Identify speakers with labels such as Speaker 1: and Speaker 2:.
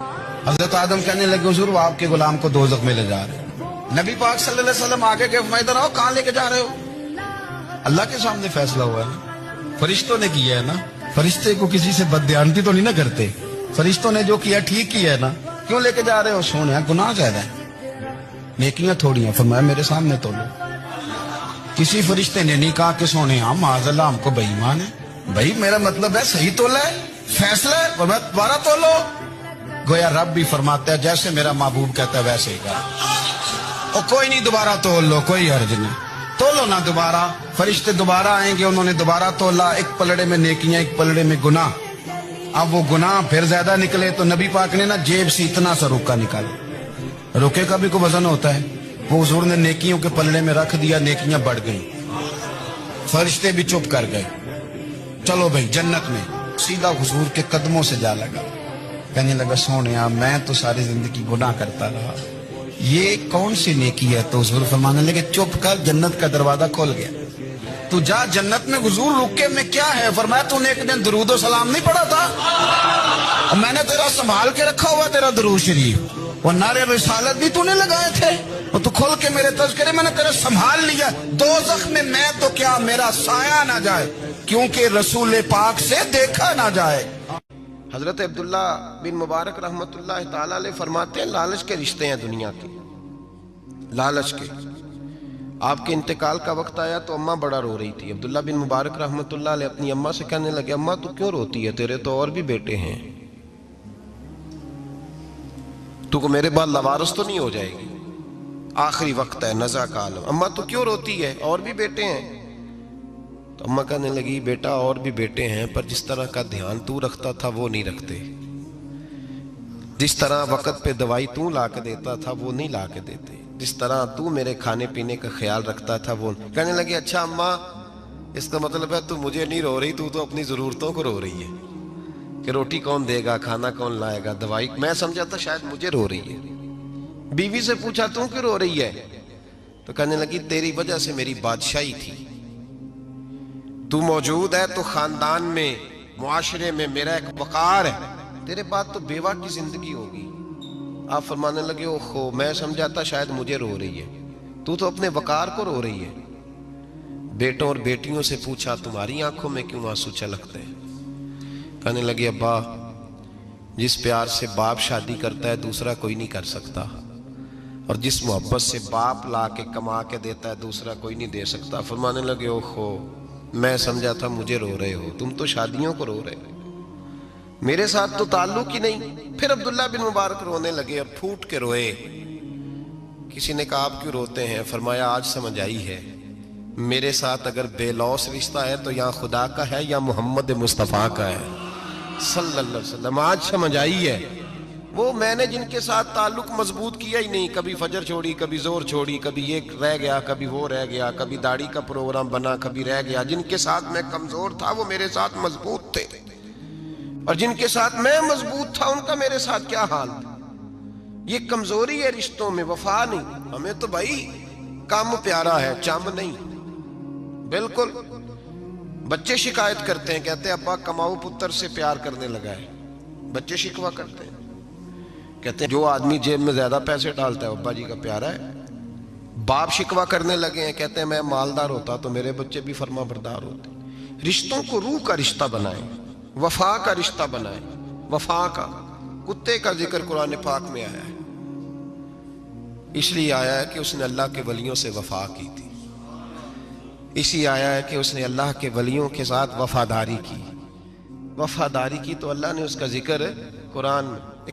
Speaker 1: حضرت آدم کہنے لگے حضور وہ آپ کے غلام کو دوزخ میں لے جا رہے ہیں۔ نبی پاک صلی اللہ علیہ وسلم آگے کہ ادھر آؤ، کہاں لے کے جا رہے ہو؟ اللہ کے سامنے فیصلہ ہوا ہے نا، فرشتوں نے کیا ہے نا، فرشتے کو کسی سے بددیانتی تو نہیں نہ کرتے، فرشتوں نے جو کیا ٹھیک کیا ہے نا، کیوں لے کے جا رہے ہو؟ سونے گناہ زیادہ ہے، نیکیاں تھوڑی ہیں، فرمایا میرے سامنے تولو۔ کسی فرشتے نے نہیں کہا کہ سونے معاذ اللہ ہم کو بے ایمان ہے، بھائی میرا مطلب ہے صحیح تولا ہے، فیصلہ ہے، فرمایا دوبارہ تولو۔ گویا رب بھی فرماتا ہے جیسے میرا محبوب کہتا ہے ویسے ہی کر، اور کوئی نہیں دوبارہ تول لو، کوئی حرج نہیں، تولو نہ دوبارہ۔ فرشتے دوبارہ آئیں گے، انہوں نے دوبارہ تولا، ایک پلڑے میں نیکیاں ایک پلڑے میں گناہ۔ اب وہ گناہ پھر زیادہ نکلے تو نبی پاک نے نا جیب سے اتنا سا روکا نکالا، روکے کا بھی کوئی وزن ہوتا ہے، وہ حضور نے نیکیوں کے پلڑے میں رکھ دیا، نیکیاں بڑھ گئیں، فرشتے بھی چپ کر گئے۔ چلو بھائی جنت میں، سیدھا حضور کے قدموں سے جا لگا، کہنے لگا سونیا میں تو ساری زندگی گناہ کرتا رہا، یہ کون سی نیکی ہے؟ تو حضور فرمانے لگے چپ کر، جنت کا دروازہ کھول گیا، تو جا جنت میں۔ حضور رکے میں کیا ہے؟ فرمایا تو نے ایک دن درود و سلام نہیں پڑھا تھا، اور میں نے تیرا سنبھال کے رکھا ہوا تیرا درود شریف، وہ نعرے رسالت بھی تو نے لگائے تھے، اور تو کھول کے میرے تذکرے میں نے تیرا سنبھال لیا، دوزخ میں میں تو کیا میرا سایہ نہ جائے، کیونکہ رسول پاک سے دیکھا نہ جائے۔ حضرت عبداللہ بن مبارک رحمت اللہ تعالیٰ علیہ فرماتے ہیں لالچ کے رشتے ہیں دنیا کے، لالچ کے۔ آپ کے انتقال کا وقت آیا تو اماں بڑا رو رہی تھی، عبداللہ بن مبارک رحمت اللہ علیہ اپنی اماں سے کہنے لگے اماں تو کیوں روتی ہے، تیرے تو اور بھی بیٹے ہیں، تو کو میرے بعد لوارث تو نہیں ہو جائے گی، آخری وقت ہے، نزع کا عالم، اماں تو کیوں روتی ہے، اور بھی بیٹے ہیں؟ تو اماں کہنے لگی بیٹا اور بھی بیٹے ہیں، پر جس طرح کا دھیان تو رکھتا تھا وہ نہیں رکھتے، جس طرح وقت پہ دوائی تو لا کے دیتا تھا وہ نہیں لا کے دیتے، جس طرح تو میرے کھانے پینے کا خیال رکھتا تھا وہ۔ کہنے لگے اچھا اماں اس کا مطلب ہے تو مجھے نہیں رو رہی، تو اپنی ضرورتوں کو رو رہی ہے کہ روٹی کون دے گا، کھانا کون لائے گا، دوائی، میں سمجھا تھا شاید مجھے رو رہی ہے۔ بیوی سے پوچھا تو کیوں رو رہی ہے؟ تو کہنے لگی تیری وجہ سے میری بادشاہی تھی، تو موجود ہے تو خاندان میں معاشرے میں میرا ایک وقار ہے، تیرے بعد تو بیوہ کی زندگی ہوگی۔ آپ فرمانے لگے اوہو میں سمجھا تھا شاید مجھے رو رہی ہے، تو اپنے وقار کو رو رہی ہے۔ بیٹوں اور بیٹیوں سے پوچھا تمہاری آنکھوں میں کیوں آنسو چھلکتے ہیں؟ کہنے لگے ابا جس پیار سے باپ شادی کرتا ہے دوسرا کوئی نہیں کر سکتا، اور جس محبت سے باپ لا کے کما کے دیتا ہے دوسرا کوئی نہیں دے سکتا۔ فرمانے لگے اوہو میں سمجھا تھا مجھے رو رہے ہو، تم تو شادیوں کو رو رہے ہو، میرے ساتھ تو تعلق ہی نہیں۔ پھر عبداللہ بن مبارک رونے لگے اور پھوٹ کے روئے۔ کسی نے کہا آپ کیوں روتے ہیں؟ فرمایا آج سمجھ آئی ہے، میرے ساتھ اگر بے لوث رشتہ ہے تو یا خدا کا ہے یا محمد مصطفیٰ کا ہے صلی اللہ علیہ وسلم، آج سمجھ آئی ہے۔ وہ میں نے جن کے ساتھ تعلق مضبوط کیا ہی نہیں، کبھی فجر چھوڑی، کبھی زور چھوڑی، کبھی یہ رہ گیا، کبھی وہ رہ گیا، کبھی داڑھی کا پروگرام بنا، کبھی رہ گیا، جن کے ساتھ میں کمزور تھا وہ میرے ساتھ مضبوط تھے، اور جن کے ساتھ میں مضبوط تھا ان کا میرے ساتھ کیا حال تھا۔ یہ کمزوری ہے رشتوں میں، وفا نہیں۔ ہمیں تو بھائی کام پیارا ہے، چم نہیں، بالکل۔ بچے شکایت کرتے ہیں، کہتے ہیں ابا کماؤ پتر سے پیار کرنے لگا ہے، بچے شکوہ کرتے ہیں، کہتے ہیں جو آدمی جیب میں زیادہ پیسے ڈالتا ہے ابا جی کا پیارا ہے۔ باپ شکوہ کرنے لگے ہیں، کہتے ہیں میں مالدار ہوتا تو میرے بچے بھی فرما بردار ہوتے۔ رشتوں کو روح کا رشتہ بنائیں، وفا کا رشتہ بنائیں، وفا کا۔ کتے کا ذکر قرآن پاک میں آیا ہے، اس لیے آیا ہے کہ اس نے اللہ کے ولیوں سے وفا کی تھی، اسی آیا ہے کہ اس نے اللہ کے ولیوں کے ساتھ وفاداری کی، وفاداری کی تو اللہ نے اس کا ذکر قرآن میں